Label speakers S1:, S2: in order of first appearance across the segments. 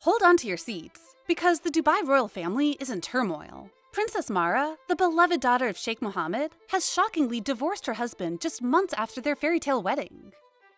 S1: Hold on to your seats, because the Dubai royal family is in turmoil. Princess Mahra, the beloved daughter of Sheikh Mohammed, has shockingly divorced her husband just months after their fairy tale wedding.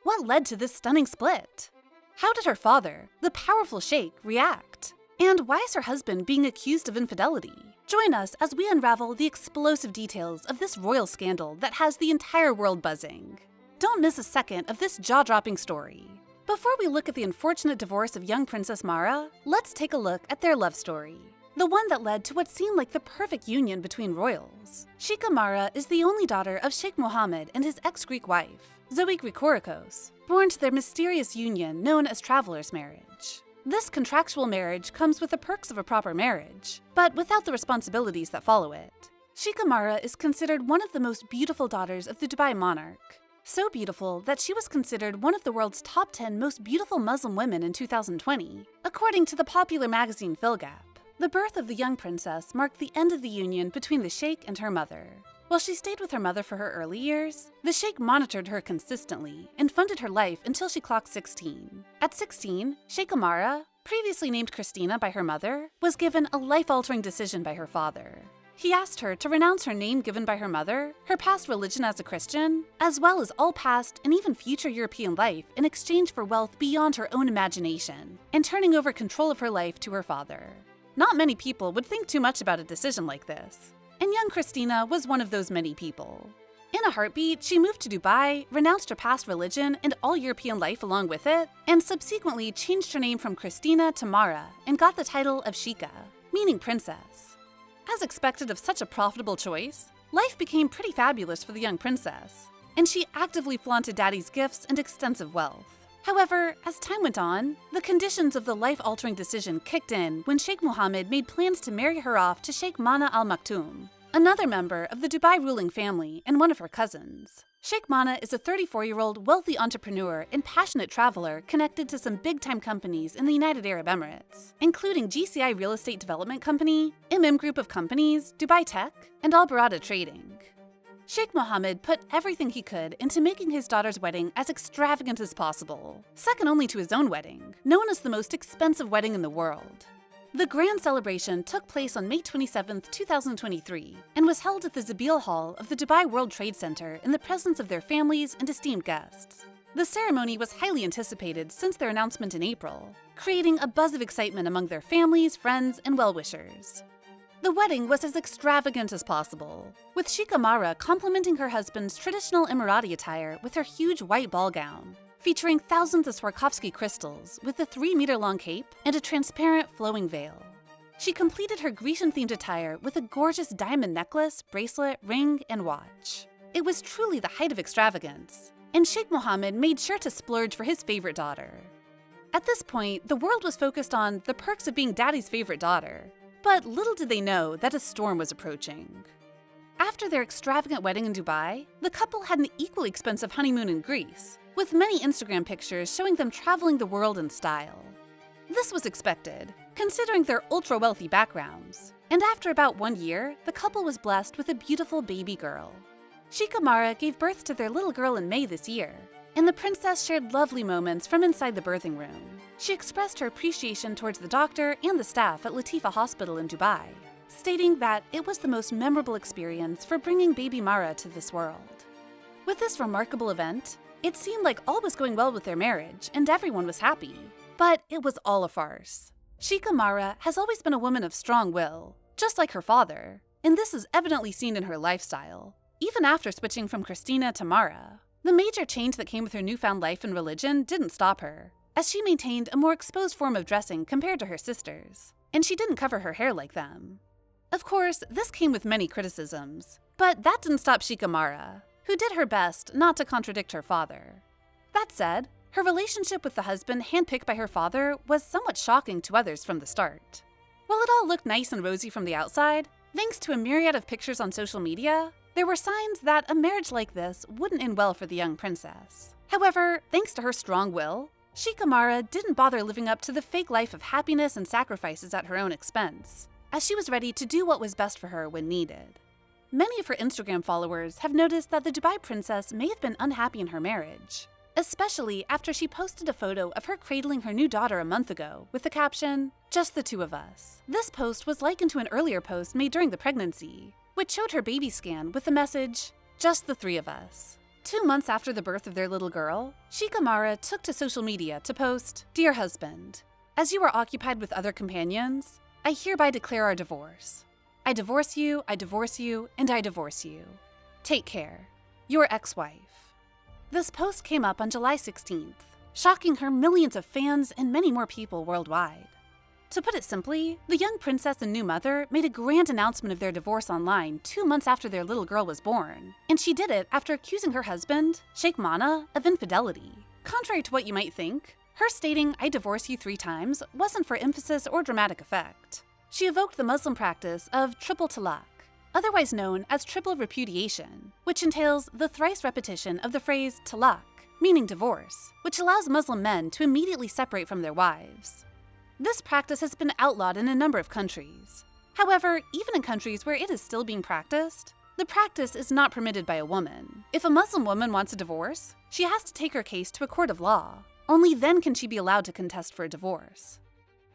S1: What led to this stunning split? How did her father, the powerful sheikh, react? And why is her husband being accused of infidelity? Join us as we unravel the explosive details of this royal scandal that has the entire world buzzing. Don't miss a second of this jaw-dropping story. Before we look at the unfortunate divorce of young Princess Mahra, let's take a look at their love story. The one that led to what seemed like the perfect union between royals. Sheikha Mahra is the only daughter of Sheikh Mohammed and his ex-Greek wife, Zoe Grikorikos, born to their mysterious union known as traveler's marriage. This contractual marriage comes with the perks of a proper marriage, but without the responsibilities that follow it. Sheikha Mahra is considered one of the most beautiful daughters of the Dubai monarch. So beautiful that she was considered one of the world's top 10 most beautiful Muslim women in 2020, according to the popular magazine Philgap. The birth of the young princess marked the end of the union between the sheikh and her mother. While she stayed with her mother for her early years, the sheikh monitored her consistently and funded her life until she clocked 16. At 16, Sheikha Mahra, previously named Christina by her mother, was given a life-altering decision by her father. He asked her to renounce her name given by her mother, her past religion as a Christian, as well as all past and even future European life in exchange for wealth beyond her own imagination, and turning over control of her life to her father. Not many people would think too much about a decision like this, and young Christina was one of those many people. In a heartbeat, she moved to Dubai, renounced her past religion and all European life along with it, and subsequently changed her name from Christina to Mahra and got the title of Sheikha, meaning princess. As expected of such a profitable choice, life became pretty fabulous for the young princess, and she actively flaunted daddy's gifts and extensive wealth. However, as time went on, the conditions of the life-altering decision kicked in when Sheikh Mohammed made plans to marry her off to Sheikh Mana Al Maktoum, another member of the Dubai ruling family and one of her cousins. Sheikh Mana is a 34-year-old wealthy entrepreneur and passionate traveler connected to some big-time companies in the United Arab Emirates, including GCI Real Estate Development Company, Group of Companies, Dubai Tech, and Al Barada Trading. Sheikh Mohammed put everything he could into making his daughter's wedding as extravagant as possible, second only to his own wedding, known as the most expensive wedding in the world. The grand celebration took place on May 27, 2023, and was held at the Zabil Hall of the Dubai World Trade Center in the presence of their families and esteemed guests. The ceremony was highly anticipated since their announcement in April, creating a buzz of excitement among their families, friends, and well-wishers. The wedding was as extravagant as possible, with Sheikha Mahra complimenting her husband's traditional Emirati attire with her huge white ball gown, featuring thousands of Swarovski crystals with a 3-meter-long cape and a transparent flowing veil. She completed her Grecian-themed attire with a gorgeous diamond necklace, bracelet, ring, and watch. It was truly the height of extravagance, and Sheikh Mohammed made sure to splurge for his favorite daughter. At this point, the world was focused on the perks of being daddy's favorite daughter, but little did they know that a storm was approaching. After their extravagant wedding in Dubai, the couple had an equally expensive honeymoon in Greece, with many Instagram pictures showing them traveling the world in style. This was expected, considering their ultra-wealthy backgrounds, and after about 1 year, the couple was blessed with a beautiful baby girl. Sheikha Mahra gave birth to their little girl in May this year, and the princess shared lovely moments from inside the birthing room. She expressed her appreciation towards the doctor and the staff at Latifa Hospital in Dubai, stating that it was the most memorable experience for bringing baby Mahra to this world. With this remarkable event, it seemed like all was going well with their marriage and everyone was happy. But it was all a farce. Sheikha Mahra has always been a woman of strong will, just like her father, and this is evidently seen in her lifestyle, even after switching from Christina to Mahra. The major change that came with her newfound life and religion didn't stop her, as she maintained a more exposed form of dressing compared to her sisters, and she didn't cover her hair like them. Of course, this came with many criticisms, but that didn't stop Sheikha Mahra, who did her best not to contradict her father. That said, her relationship with the husband handpicked by her father was somewhat shocking to others from the start. While it all looked nice and rosy from the outside, thanks to a myriad of pictures on social media, there were signs that a marriage like this wouldn't end well for the young princess. However, thanks to her strong will, Sheikha Mahra didn't bother living up to the fake life of happiness and sacrifices at her own expense, as she was ready to do what was best for her when needed. Many of her Instagram followers have noticed that the Dubai princess may have been unhappy in her marriage. especially after she posted a photo of her cradling her new daughter a month ago with the caption, "Just the two of us." This post was likened to an earlier post made during the pregnancy, which showed her baby scan with the message, "Just the three of us." 2 months after the birth of their little girl, Sheikha Mahra took to social media to post, "Dear husband, as you are occupied with other companions, I hereby declare our divorce. I divorce you, and I divorce you. Take care. Your ex-wife." This post came up on July 16th, shocking her millions of fans and many more people worldwide. To put it simply, the young princess and new mother made a grand announcement of their divorce online 2 months after their little girl was born, and she did it after accusing her husband, Sheikh Mana, of infidelity. Contrary to what you might think, her stating, "I divorce you 3 times," wasn't for emphasis or dramatic effect. She evoked the Muslim practice of triple talaq, otherwise known as triple repudiation, which entails the thrice repetition of the phrase talaq, meaning divorce, which allows Muslim men to immediately separate from their wives. This practice has been outlawed in a number of countries. However, even in countries where it is still being practiced, the practice is not permitted by a woman. If a Muslim woman wants a divorce, she has to take her case to a court of law. Only then can she be allowed to contest for a divorce.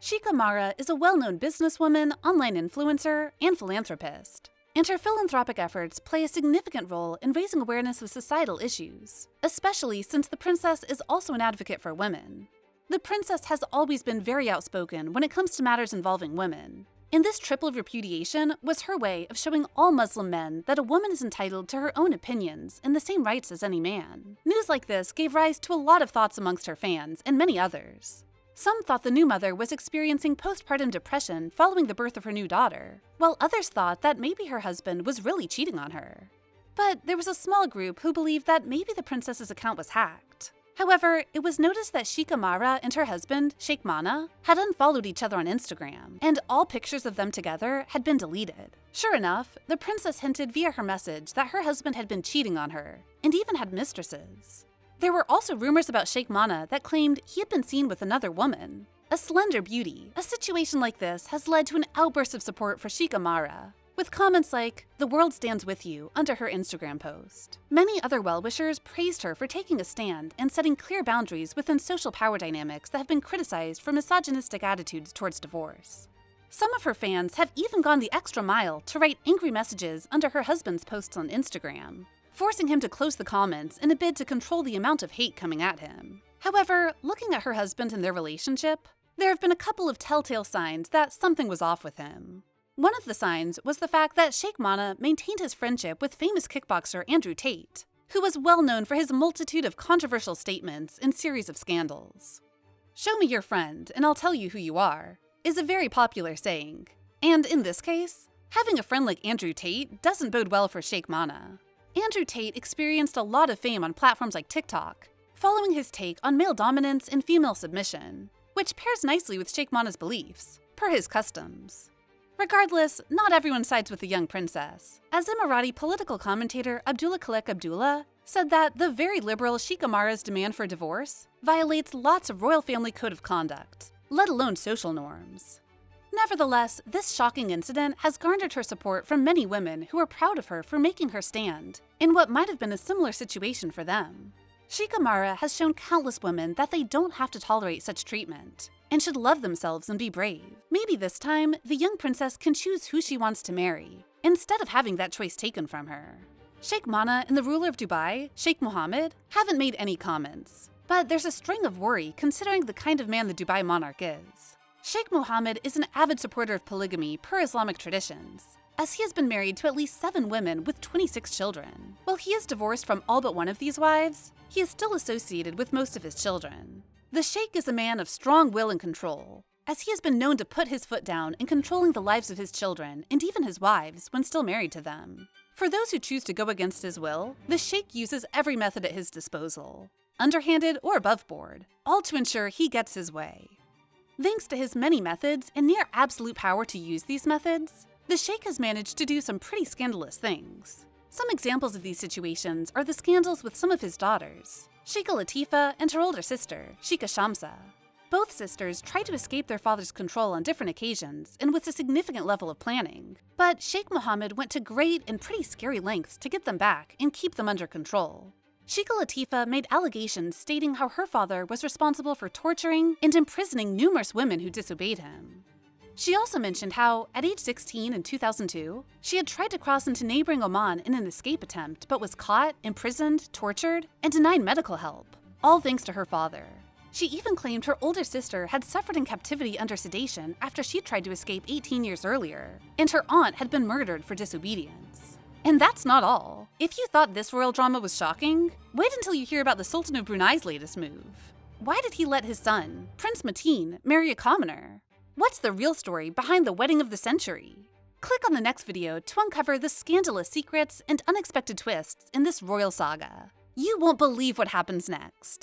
S1: Sheikha Mahra is a well-known businesswoman, online influencer, and philanthropist, and her philanthropic efforts play a significant role in raising awareness of societal issues, especially since the princess is also an advocate for women. The princess has always been very outspoken when it comes to matters involving women, and this triple repudiation was her way of showing all Muslim men that a woman is entitled to her own opinions and the same rights as any man. News like this gave rise to a lot of thoughts amongst her fans and many others. Some thought the new mother was experiencing postpartum depression following the birth of her new daughter, while others thought that maybe her husband was really cheating on her. But there was a small group who believed that maybe the princess's account was hacked. However, it was noticed that Sheikha Mahra and her husband, Sheikh Mana, had unfollowed each other on Instagram, and all pictures of them together had been deleted. Sure enough, the princess hinted via her message that her husband had been cheating on her, and even had mistresses. There were also rumors about Sheikh Mana that claimed he had been seen with another woman, a slender beauty. A situation like this has led to an outburst of support for Sheikha Mahra, with comments like, "The world stands with you," under her Instagram post. Many other well-wishers praised her for taking a stand and setting clear boundaries within social power dynamics that have been criticized for misogynistic attitudes towards divorce. Some of her fans have even gone the extra mile to write angry messages under her husband's posts on Instagram, forcing him to close the comments in a bid to control the amount of hate coming at him. However, looking at her husband and their relationship, there have been a couple of telltale signs that something was off with him. One of the signs was the fact that Sheikh Mana maintained his friendship with famous kickboxer Andrew Tate, who was well known for his multitude of controversial statements and series of scandals. "Show me your friend, and I'll tell you who you are," is a very popular saying. And in this case, having a friend like Andrew Tate doesn't bode well for Sheikh Mana. Andrew Tate experienced a lot of fame on platforms like TikTok, following his take on male dominance and female submission, which pairs nicely with Sheikh Mana's beliefs, per his customs. Regardless, not everyone sides with the young princess, as Emirati political commentator Abdullah Khalek Abdullah said that the very liberal Sheikha Mahra's demand for divorce violates lots of royal family code of conduct, let alone social norms. Nevertheless, this shocking incident has garnered her support from many women who are proud of her for making her stand in what might have been a similar situation for them. Sheikha Mahra has shown countless women that they don't have to tolerate such treatment and should love themselves and be brave. Maybe this time, the young princess can choose who she wants to marry, instead of having that choice taken from her. Sheikh Mana and the ruler of Dubai, Sheikh Mohammed, haven't made any comments, but there's a string of worry considering the kind of man the Dubai monarch is. Sheikh Mohammed is an avid supporter of polygamy per Islamic traditions, as he has been married to at least 7 women with 26 children. While he is divorced from all but one of these wives, he is still associated with most of his children. The Sheikh is a man of strong will and control, as he has been known to put his foot down in controlling the lives of his children and even his wives when still married to them. For those who choose to go against his will, the Sheikh uses every method at his disposal, underhanded or above board, all to ensure he gets his way. Thanks to his many methods and near absolute power to use these methods, the Sheikh has managed to do some pretty scandalous things. Some examples of these situations are the scandals with some of his daughters, Sheikha Latifa and her older sister, Sheikha Shamsa. Both sisters tried to escape their father's control on different occasions and with a significant level of planning, but Sheikh Mohammed went to great and pretty scary lengths to get them back and keep them under control. Sheikha Latifah made allegations stating how her father was responsible for torturing and imprisoning numerous women who disobeyed him. She also mentioned how, at age 16 in 2002, she had tried to cross into neighboring Oman in an escape attempt but was caught, imprisoned, tortured, and denied medical help, all thanks to her father. She even claimed her older sister had suffered in captivity under sedation after she tried to escape 18 years earlier, and her aunt had been murdered for disobedience. And that's not all. If you thought this royal drama was shocking, wait until you hear about the Sultan of Brunei's latest move. Why did he let his son, Prince Mateen, marry a commoner? What's the real story behind the wedding of the century? Click on the next video to uncover the scandalous secrets and unexpected twists in this royal saga. You won't believe what happens next.